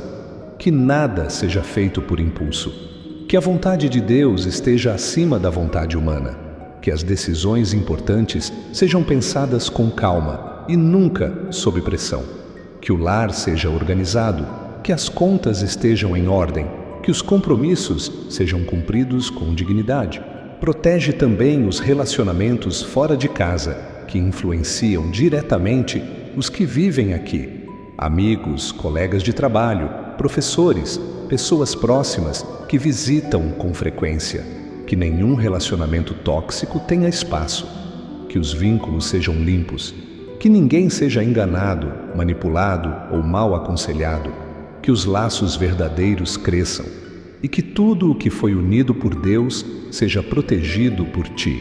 Que nada seja feito por impulso. Que a vontade de Deus esteja acima da vontade humana. Que as decisões importantes sejam pensadas com calma e nunca sob pressão. Que o lar seja organizado, que as contas estejam em ordem, que os compromissos sejam cumpridos com dignidade. Protege também os relacionamentos fora de casa, que influenciam diretamente os que vivem aqui. Amigos, colegas de trabalho, professores, pessoas próximas que visitam com frequência. Que nenhum relacionamento tóxico tenha espaço. Que os vínculos sejam limpos. Que ninguém seja enganado, manipulado ou mal aconselhado. Que os laços verdadeiros cresçam e que tudo o que foi unido por Deus seja protegido por ti.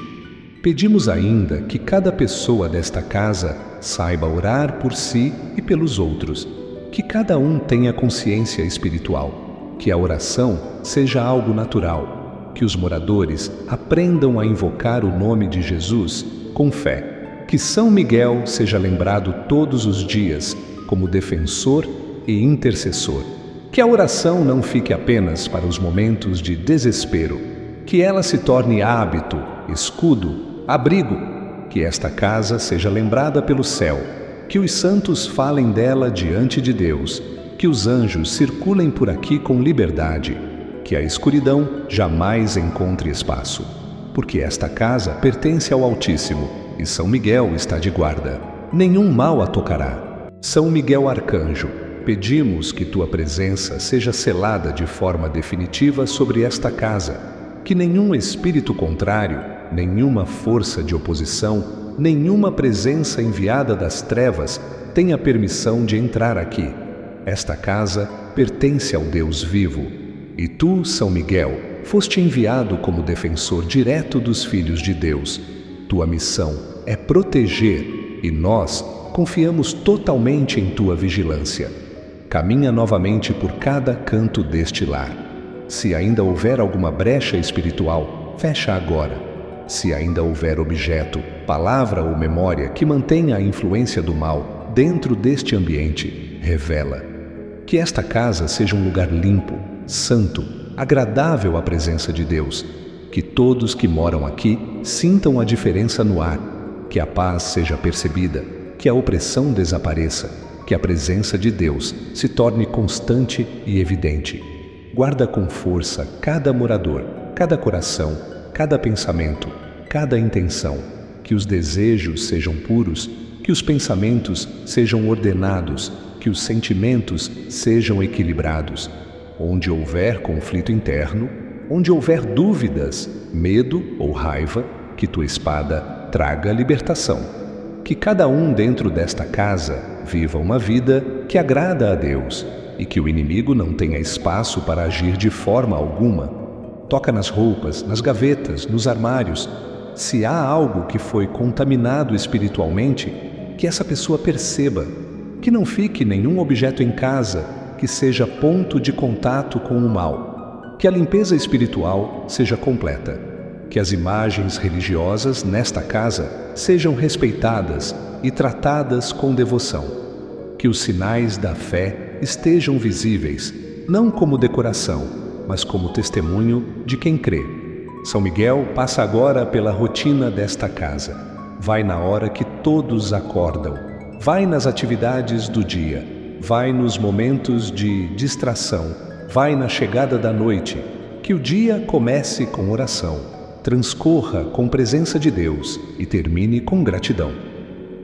Pedimos ainda que cada pessoa desta casa saiba orar por si e pelos outros, que cada um tenha consciência espiritual, que a oração seja algo natural, que os moradores aprendam a invocar o nome de Jesus com fé, que São Miguel seja lembrado todos os dias como defensor e intercessor. Que a oração não fique apenas para os momentos de desespero, que ela se torne hábito, escudo, abrigo, que esta casa seja lembrada pelo céu, que os santos falem dela diante de Deus, que os anjos circulem por aqui com liberdade, que a escuridão jamais encontre espaço, porque esta casa pertence ao Altíssimo e São Miguel está de guarda. Nenhum mal a tocará. São Miguel Arcanjo, pedimos que tua presença seja selada de forma definitiva sobre esta casa, que nenhum espírito contrário, nenhuma força de oposição, nenhuma presença enviada das trevas tenha permissão de entrar aqui. Esta casa pertence ao Deus vivo, e tu, São Miguel, foste enviado como defensor direto dos filhos de Deus. Tua missão é proteger, e nós confiamos totalmente em tua vigilância. Caminha novamente por cada canto deste lar. Se ainda houver alguma brecha espiritual, fecha agora. Se ainda houver objeto, palavra ou memória que mantenha a influência do mal dentro deste ambiente, revela. Que esta casa seja um lugar limpo, santo, agradável à presença de Deus. Que todos que moram aqui sintam a diferença no ar. Que a paz seja percebida, que a opressão desapareça, que a presença de Deus se torne constante e evidente. Guarda com força cada morador, cada coração, cada pensamento, cada intenção. Que os desejos sejam puros, que os pensamentos sejam ordenados, que os sentimentos sejam equilibrados. Onde houver conflito interno, onde houver dúvidas, medo ou raiva, que tua espada traga libertação. Que cada um dentro desta casa viva uma vida que agrada a Deus e que o inimigo não tenha espaço para agir de forma alguma. Toca nas roupas, nas gavetas, nos armários. Se há algo que foi contaminado espiritualmente, que essa pessoa perceba. Que não fique nenhum objeto em casa que seja ponto de contato com o mal. Que a limpeza espiritual seja completa. Que as imagens religiosas nesta casa sejam respeitadas e tratadas com devoção. Que os sinais da fé estejam visíveis, não como decoração, mas como testemunho de quem crê. São Miguel passa agora pela rotina desta casa. Vai na hora que todos acordam. Vai nas atividades do dia. Vai nos momentos de distração. Vai na chegada da noite. Que o dia comece com oração, transcorra com presença de Deus e termine com gratidão.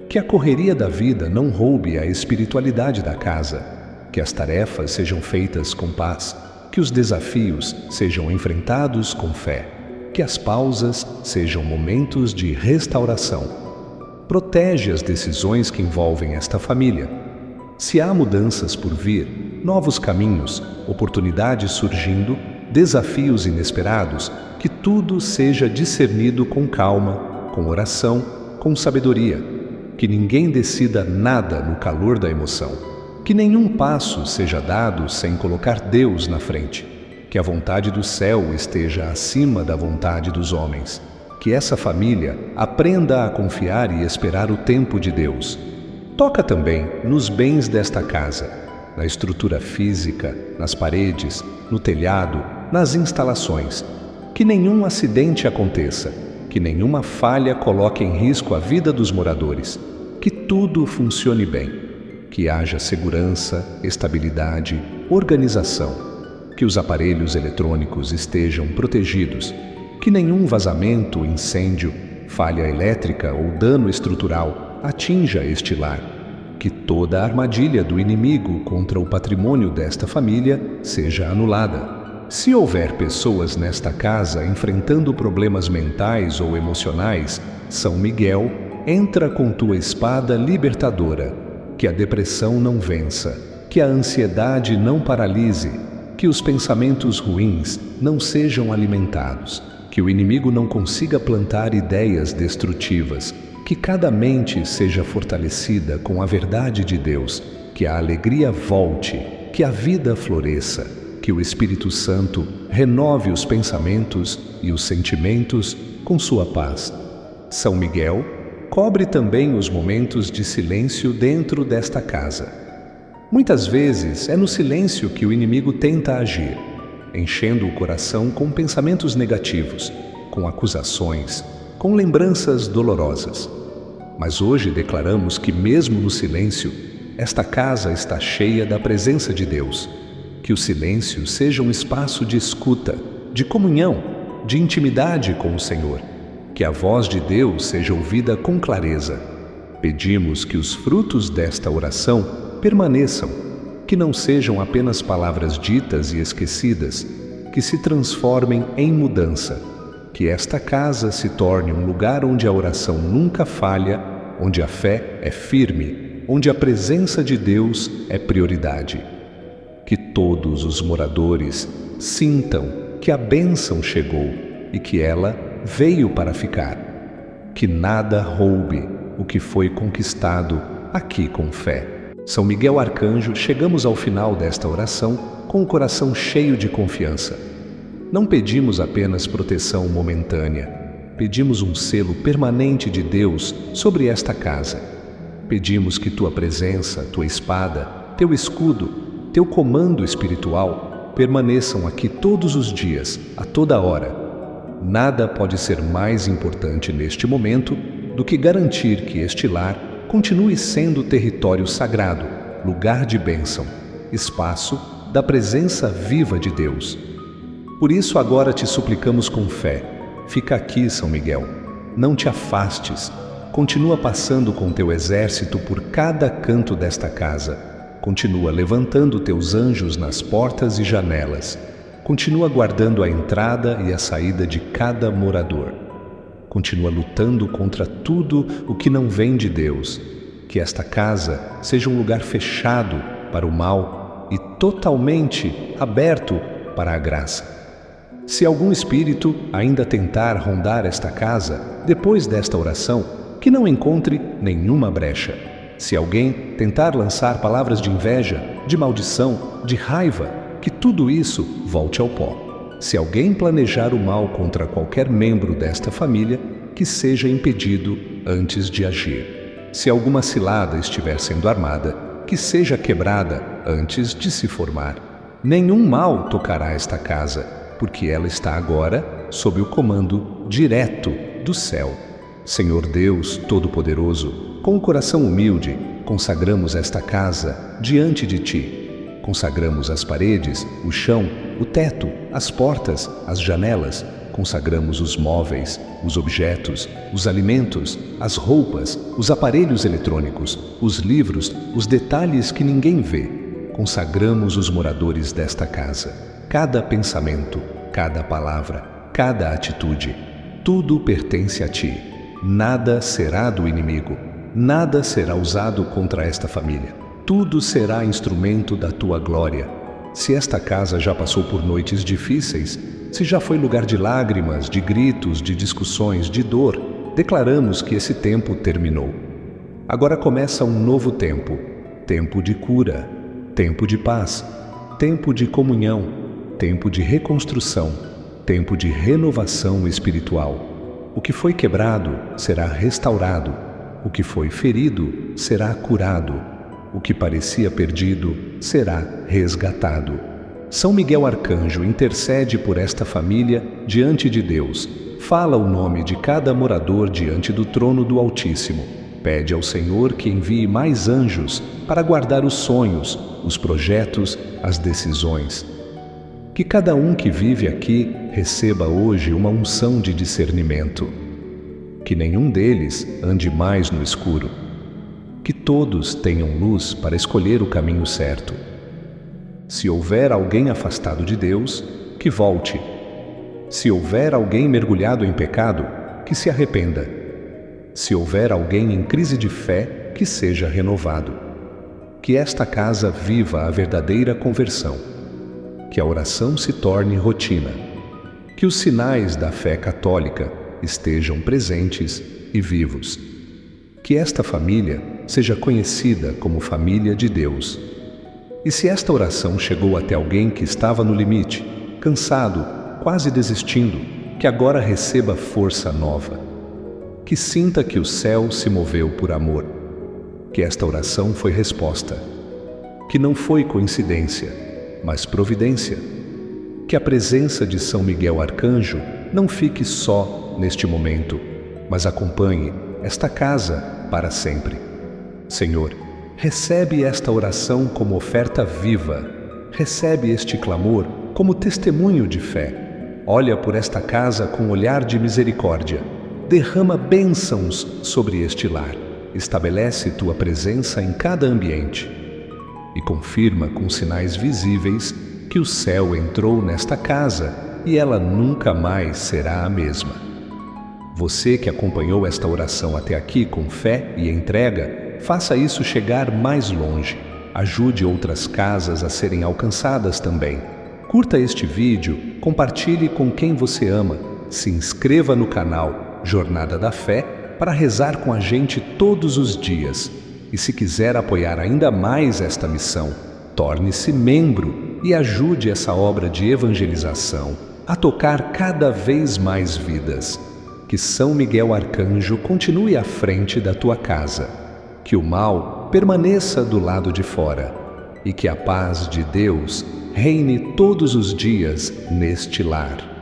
Que a correria da vida não roube a espiritualidade da casa. Que as tarefas sejam feitas com paz. Que os desafios sejam enfrentados com fé. Que as pausas sejam momentos de restauração. Protege as decisões que envolvem esta família. Se há mudanças por vir, novos caminhos, oportunidades surgindo, desafios inesperados, que tudo seja discernido com calma, com oração, com sabedoria. Que ninguém decida nada no calor da emoção. Que nenhum passo seja dado sem colocar Deus na frente. Que a vontade do céu esteja acima da vontade dos homens. Que essa família aprenda a confiar e esperar o tempo de Deus. Toca também nos bens desta casa, na estrutura física, nas paredes, no telhado, nas instalações. Que nenhum acidente aconteça, que nenhuma falha coloque em risco a vida dos moradores. Que tudo funcione bem, que haja segurança, estabilidade, organização. Que os aparelhos eletrônicos estejam protegidos. Que nenhum vazamento, incêndio, falha elétrica ou dano estrutural atinja este lar. Que toda a armadilha do inimigo contra o patrimônio desta família seja anulada. Se houver pessoas nesta casa enfrentando problemas mentais ou emocionais, São Miguel entra com tua espada libertadora. Que a depressão não vença, que a ansiedade não paralise, que os pensamentos ruins não sejam alimentados. Que o inimigo não consiga plantar ideias destrutivas, que cada mente seja fortalecida com a verdade de Deus, que a alegria volte, que a vida floresça, que o Espírito Santo renove os pensamentos e os sentimentos com sua paz. São Miguel, cobre também os momentos de silêncio dentro desta casa. Muitas vezes é no silêncio que o inimigo tenta agir, enchendo o coração com pensamentos negativos, com acusações, com lembranças dolorosas. Mas hoje declaramos que mesmo no silêncio, esta casa está cheia da presença de Deus. Que o silêncio seja um espaço de escuta, de comunhão, de intimidade com o Senhor. que a voz de Deus seja ouvida com clareza. Pedimos que os frutos desta oração permaneçam, que não sejam apenas palavras ditas e esquecidas, que se transformem em mudança, que esta casa se torne um lugar onde a oração nunca falha, onde a fé é firme, onde a presença de Deus é prioridade. Que todos os moradores sintam que a bênção chegou e que ela veio para ficar. Que nada roube o que foi conquistado aqui com fé. São Miguel Arcanjo, chegamos ao final desta oração com o coração cheio de confiança. Não pedimos apenas proteção momentânea, pedimos um selo permanente de Deus sobre esta casa. Pedimos que tua presença, tua espada, teu escudo, teu comando espiritual permaneçam aqui todos os dias, a toda hora. Nada pode ser mais importante neste momento do que garantir que este lar continue sendo território sagrado, lugar de bênção, espaço da presença viva de Deus. Por isso agora te suplicamos com fé, fica aqui, São Miguel, não te afastes, continua passando com teu exército por cada canto desta casa, continua levantando teus anjos nas portas e janelas, continua guardando a entrada e a saída de cada morador. Continua lutando contra tudo o que não vem de Deus. Que esta casa seja um lugar fechado para o mal e totalmente aberto para a graça. Se algum espírito ainda tentar rondar esta casa depois desta oração, que não encontre nenhuma brecha. Se alguém tentar lançar palavras de inveja, de maldição, de raiva, que tudo isso volte ao pó. Se alguém planejar o mal contra qualquer membro desta família, que seja impedido antes de agir. Se alguma cilada estiver sendo armada, que seja quebrada antes de se formar. Nenhum mal tocará esta casa, porque ela está agora sob o comando direto do céu. Senhor Deus Todo-Poderoso, com o coração humilde, consagramos esta casa diante de Ti. Consagramos as paredes, o chão, o teto, as portas, as janelas. Consagramos os móveis, os objetos, os alimentos, as roupas, os aparelhos eletrônicos, os livros, os detalhes que ninguém vê. Consagramos os moradores desta casa. Cada pensamento, cada palavra, cada atitude. Tudo pertence a Ti. Nada será do inimigo. Nada será usado contra esta família. Tudo será instrumento da Tua glória. Se esta casa já passou por noites difíceis, se já foi lugar de lágrimas, de gritos, de discussões, de dor, declaramos que esse tempo terminou. Agora começa um novo tempo, tempo de cura, tempo de paz, tempo de comunhão, tempo de reconstrução, tempo de renovação espiritual. O que foi quebrado será restaurado, o que foi ferido será curado. O que parecia perdido será resgatado. São Miguel Arcanjo intercede por esta família diante de Deus. Fala o nome de cada morador diante do trono do Altíssimo. Pede ao Senhor que envie mais anjos para guardar os sonhos, os projetos, as decisões. Que cada um que vive aqui receba hoje uma unção de discernimento. Que nenhum deles ande mais no escuro. Que todos tenham luz para escolher o caminho certo. Se houver alguém afastado de Deus, que volte. Se houver alguém mergulhado em pecado, que se arrependa. Se houver alguém em crise de fé, que seja renovado. Que esta casa viva a verdadeira conversão. Que a oração se torne rotina. Que os sinais da fé católica estejam presentes e vivos. Que esta família seja conhecida como família de Deus. E se esta oração chegou até alguém que estava no limite, cansado, quase desistindo, que agora receba força nova. Que sinta que o céu se moveu por amor. Que esta oração foi resposta. Que não foi coincidência, mas providência. Que a presença de São Miguel Arcanjo não fique só neste momento, mas acompanhe esta casa para sempre. Senhor, recebe esta oração como oferta viva, recebe este clamor como testemunho de fé. Olha por esta casa com olhar de misericórdia. derrama bênçãos sobre este lar. Estabelece tua presença em cada ambiente e confirma com sinais visíveis que o céu entrou nesta casa e ela nunca mais será a mesma. Você que acompanhou esta oração até aqui com fé e entrega, faça isso chegar mais longe. Ajude outras casas a serem alcançadas também. Curta este vídeo, compartilhe com quem você ama, se inscreva no canal Jornada da Fé para rezar com a gente todos os dias. E se quiser apoiar ainda mais esta missão, torne-se membro e ajude essa obra de evangelização a tocar cada vez mais vidas. Que São Miguel Arcanjo continue à frente da tua casa, que o mal permaneça do lado de fora e que a paz de Deus reine todos os dias neste lar.